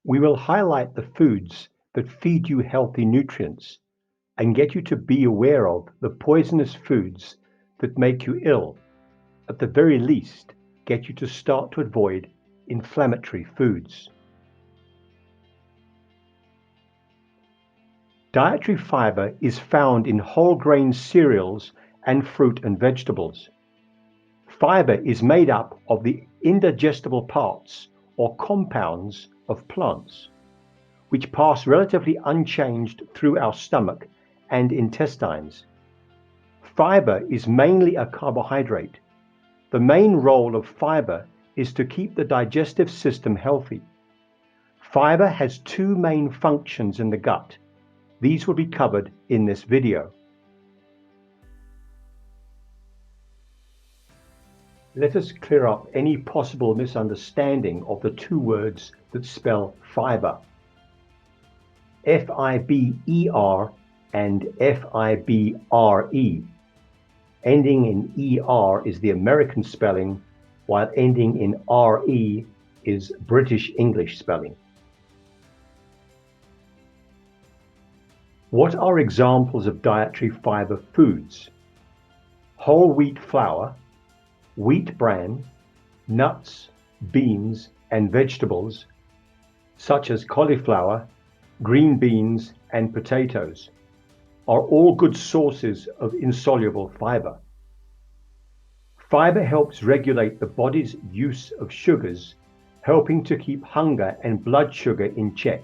We will highlight the foods that feed you healthy nutrients and get you to be aware of the poisonous foods that make you ill. At the very least, get you to start to avoid inflammatory foods. Dietary fiber is found in whole grain cereals and fruit and vegetables. Fiber is made up of the indigestible parts or compounds of plants, which pass relatively unchanged through our stomach and intestines. Fiber is mainly a carbohydrate. The main role of fiber is to keep the digestive system healthy. Fiber has two main functions in the gut. These will be covered in this video. Let us clear up any possible misunderstanding of the two words that spell fiber. F-I-B-E-R and F-I-B-R-E. Ending in E-R is the American spelling, while ending in R-E is British English spelling. What are examples of dietary fiber foods? Whole wheat flour, wheat bran, nuts, beans, and vegetables, such as cauliflower, green beans, and potatoes, are all good sources of insoluble fiber. Fiber helps regulate the body's use of sugars, helping to keep hunger and blood sugar in check.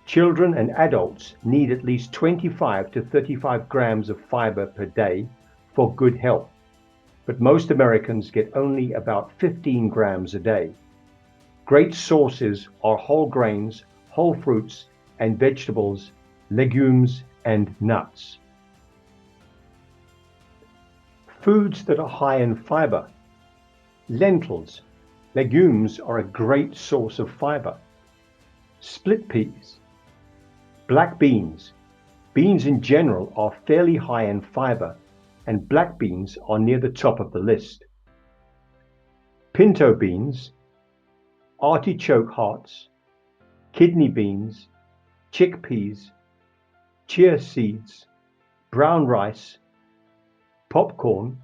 Children and adults need at least 25 to 35 grams of fiber per day for good health, but most Americans get only about 15 grams a day. Great sources are whole grains, whole fruits and vegetables, legumes, and nuts. Foods that are high in fiber. Lentils. Legumes are a great source of fiber. Split peas. Black beans. Beans in general are fairly high in fiber, and black beans are near the top of the list. Pinto beans, artichoke hearts, kidney beans, chickpeas, chia seeds, brown rice, popcorn,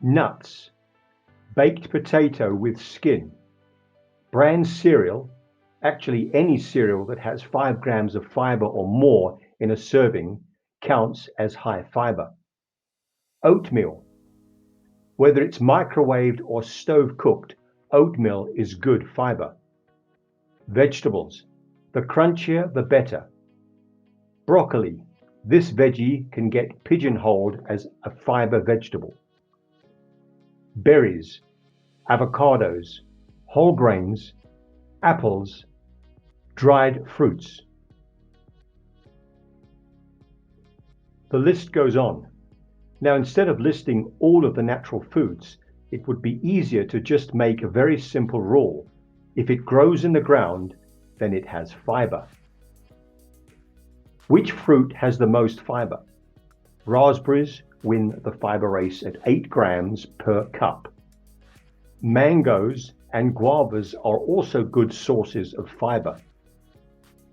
nuts, baked potato with skin, bran cereal, actually any cereal that has 5 grams of fiber or more in a serving counts as high fiber. Oatmeal. Whether it's microwaved or stove cooked, oatmeal is good fiber. Vegetables. The crunchier, the better. Broccoli. This veggie can get pigeonholed as a fiber vegetable. Berries, avocados, whole grains, apples, dried fruits. The list goes on. Now, instead of listing all of the natural foods, it would be easier to just make a very simple rule. If it grows in the ground, then it has fiber. Which fruit has the most fiber? Raspberries win the fiber race at 8 grams per cup. Mangoes and guavas are also good sources of fiber.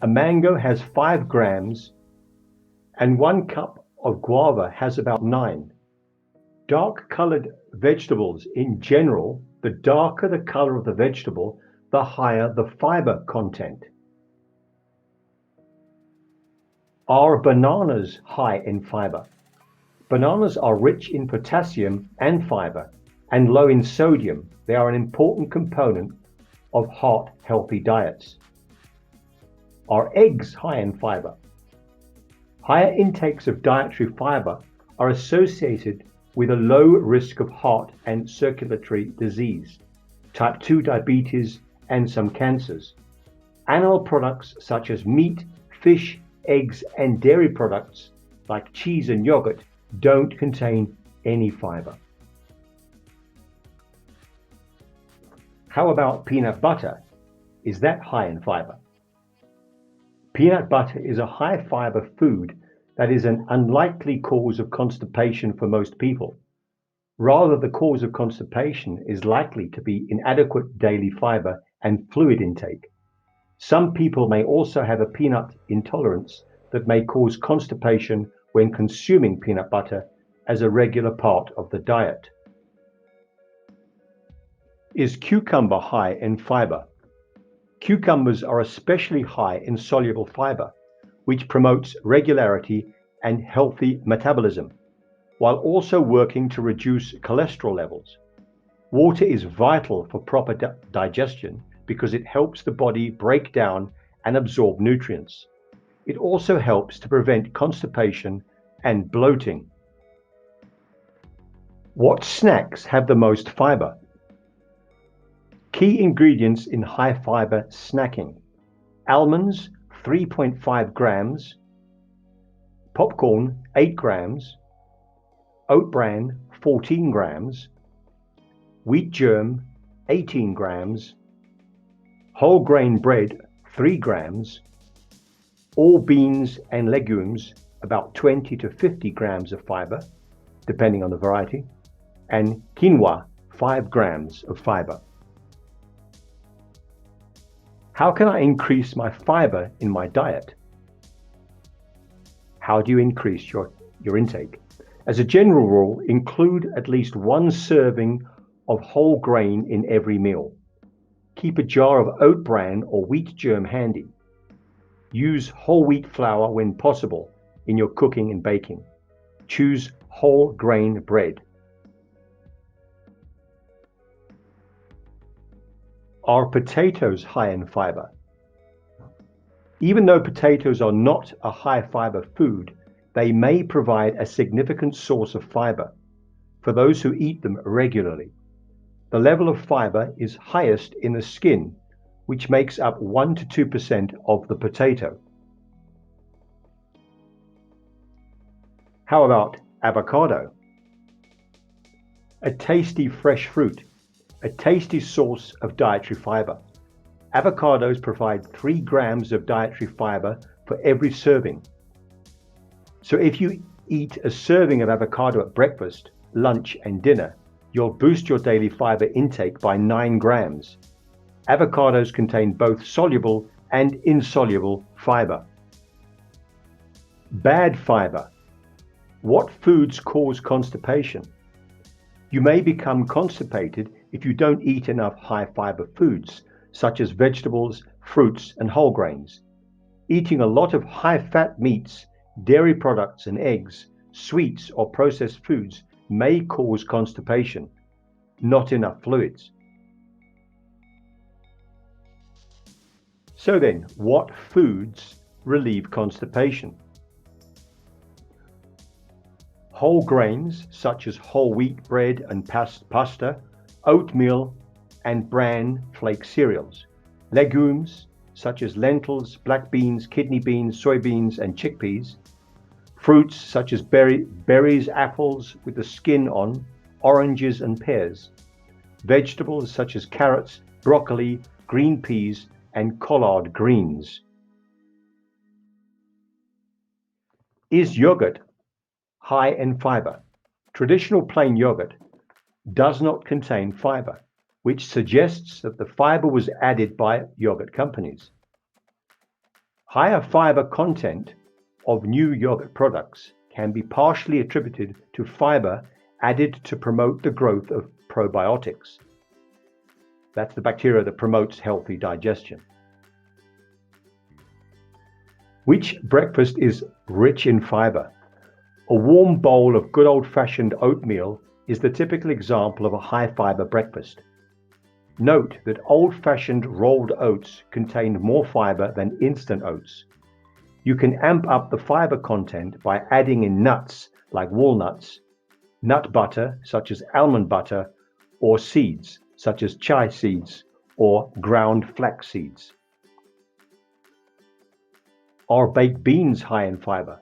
A mango has 5 grams and 1 cup of guava has about 9. Dark-colored vegetables in general, the darker the color of the vegetable, the higher the fiber content. Are bananas high in fiber? Bananas are rich in potassium and fiber and low in sodium. They are an important component of heart-healthy diets. Are eggs high in fiber? Higher intakes of dietary fiber are associated with a low risk of heart and circulatory disease, type 2 diabetes, and some cancers. Animal products such as meat, fish, eggs, and dairy products like cheese and yogurt don't contain any fiber. How about peanut butter? Is that high in fiber? Peanut butter is a high fiber food that is an unlikely cause of constipation for most people. Rather, the cause of constipation is likely to be inadequate daily fiber and fluid intake. Some people may also have a peanut intolerance that may cause constipation when consuming peanut butter as a regular part of the diet. Is cucumber high in fiber? Cucumbers are especially high in soluble fiber, which promotes regularity and healthy metabolism, while also working to reduce cholesterol levels. Water is vital for proper digestion because it helps the body break down and absorb nutrients. It also helps to prevent constipation and bloating. What snacks have the most fiber? Key ingredients in high fiber snacking: almonds 3.5 grams, popcorn 8 grams, oat bran 14 grams, wheat germ 18 grams, whole grain bread 3 grams, all beans and legumes about 20 to 50 grams of fiber, depending on the variety, and quinoa 5 grams of fiber. How can I increase my fiber in my diet? How do you increase your intake? As a general rule, include at least one serving of whole grain in every meal. Keep a jar of oat bran or wheat germ handy. Use whole wheat flour when possible in your cooking and baking. Choose whole grain bread. Are potatoes high in fiber? Even though potatoes are not a high fiber food, they may provide a significant source of fiber for those who eat them regularly. The level of fiber is highest in the skin, which makes up 1 to 2% of the potato. How about avocado? A tasty fresh fruit, a tasty source of dietary fiber. Avocados provide 3 grams of dietary fiber for every serving. So if you eat a serving of avocado at breakfast, lunch, and dinner, you'll boost your daily fiber intake by 9 grams. Avocados contain both soluble and insoluble fiber. Bad fiber. What foods cause constipation? You may become constipated if you don't eat enough high fiber foods, such as vegetables, fruits, and whole grains. Eating a lot of high fat meats, dairy products, and eggs, sweets, or processed foods may cause constipation. Not enough fluids. So then, what foods relieve constipation? Whole grains such as whole wheat bread and pasta, oatmeal and bran flake cereals, legumes such as lentils, black beans, kidney beans, soybeans, and chickpeas, fruits such as berries, apples with the skin on, oranges and pears, vegetables such as carrots, broccoli, green peas, and collard greens. Is yogurt high in fiber? Traditional plain yogurt does not contain fiber, which suggests that the fiber was added by yogurt companies. Higher fiber content of new yogurt products can be partially attributed to fiber added to promote the growth of probiotics. That's the bacteria that promotes healthy digestion. Which breakfast is rich in fiber? A warm bowl of good old-fashioned oatmeal is the typical example of a high-fiber breakfast. Note that old-fashioned rolled oats contain more fiber than instant oats. You can amp up the fiber content by adding in nuts like walnuts, nut butter such as almond butter, or seeds such as chia seeds or ground flax seeds. Are baked beans high in fiber?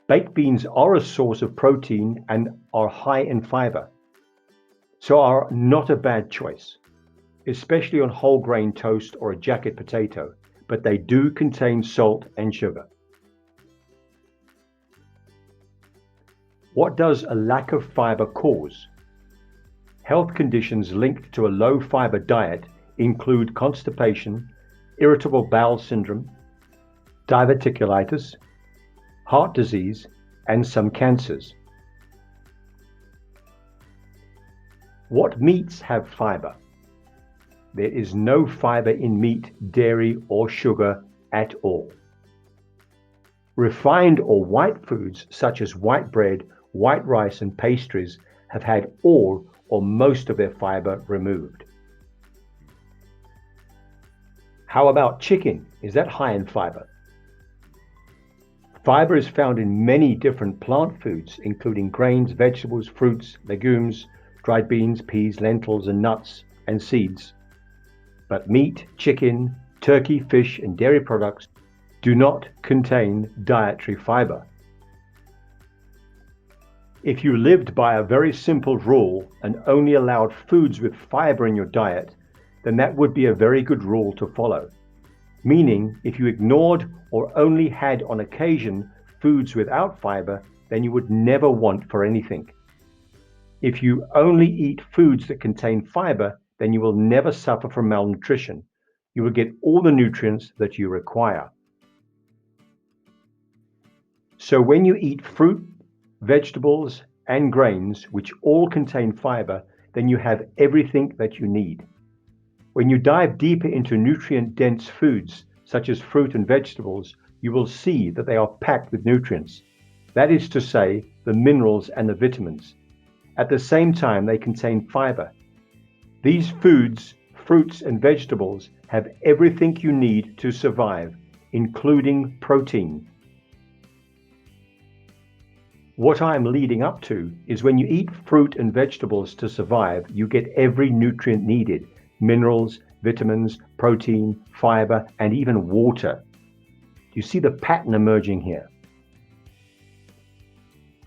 Baked beans are a source of protein and are high in fiber, so are not a bad choice, especially on whole grain toast or a jacket potato, but they do contain salt and sugar. What does a lack of fiber cause? Health conditions linked to a low fiber diet include constipation, irritable bowel syndrome, diverticulitis, heart disease, and some cancers. What meats have fiber? There is no fiber in meat, dairy, or sugar at all. Refined or white foods such as white bread, white rice, and pastries have had all or most of their fiber removed. How about chicken? Is that high in fiber? Fiber is found in many different plant foods, including grains, vegetables, fruits, legumes, dried beans, peas, lentils, and nuts and seeds. But meat, chicken, turkey, fish, and dairy products do not contain dietary fiber. If you lived by a very simple rule and only allowed foods with fiber in your diet, then that would be a very good rule to follow. Meaning, if you ignored or only had on occasion foods without fiber, then you would never want for anything. If you only eat foods that contain fiber, then you will never suffer from malnutrition. You will get all the nutrients that you require. So when you eat fruit, vegetables, and grains, which all contain fiber, then you have everything that you need. When you dive deeper into nutrient-dense foods, such as fruit and vegetables, you will see that they are packed with nutrients. That is to say, the minerals and the vitamins. At the same time, they contain fiber. These foods, fruits and vegetables, have everything you need to survive, including protein. What I'm leading up to is when you eat fruit and vegetables to survive, you get every nutrient needed: minerals, vitamins, protein, fiber, and even water. Do you see the pattern emerging here?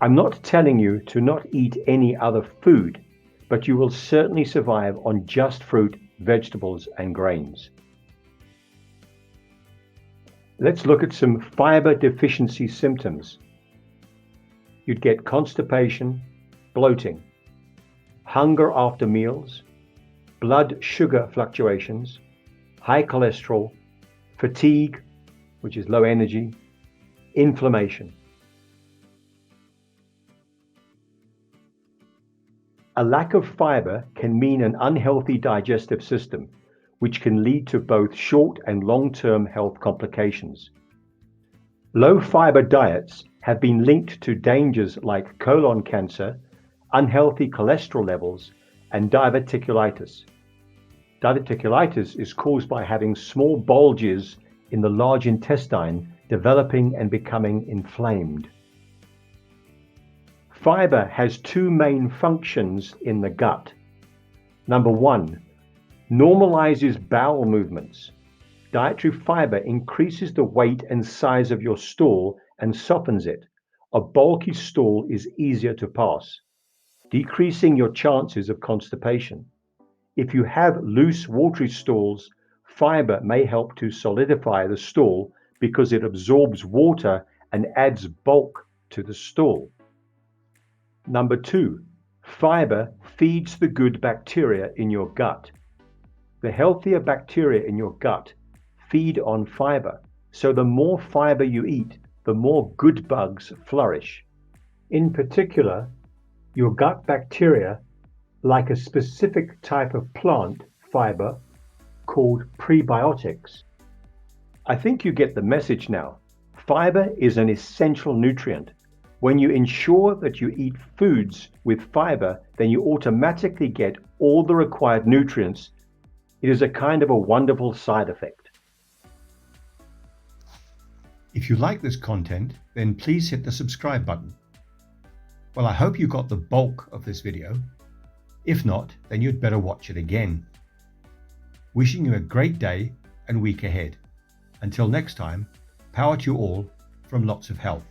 I'm not telling you to not eat any other food, but you will certainly survive on just fruit, vegetables, and grains. Let's look at some fiber deficiency symptoms. You'd get constipation, bloating, hunger after meals, blood sugar fluctuations, high cholesterol, fatigue, which is low energy, inflammation. A lack of fiber can mean an unhealthy digestive system, which can lead to both short and long-term health complications. Low fiber diets have been linked to dangers like colon cancer, unhealthy cholesterol levels, and diverticulitis. Diverticulitis is caused by having small bulges in the large intestine developing and becoming inflamed. Fiber has two main functions in the gut. Number one, normalizes bowel movements. Dietary fiber increases the weight and size of your stool and softens it. A bulky stool is easier to pass, decreasing your chances of constipation. If you have loose, watery stools, fiber may help to solidify the stool because it absorbs water and adds bulk to the stool. Number two, fiber feeds the good bacteria in your gut. The healthier bacteria in your gut feed on fiber, so the more fiber you eat, the more good bugs flourish. In particular, your gut bacteria like a specific type of plant fiber called prebiotics. I think you get the message now. Fiber is an essential nutrient. When you ensure that you eat foods with fiber, then you automatically get all the required nutrients. It is a kind of a wonderful side effect. If you like this content, then please hit the subscribe button. Well, I hope you got the bulk of this video. If not, then you'd better watch it again. Wishing you a great day and week ahead. Until next time, power to you all from lots of health.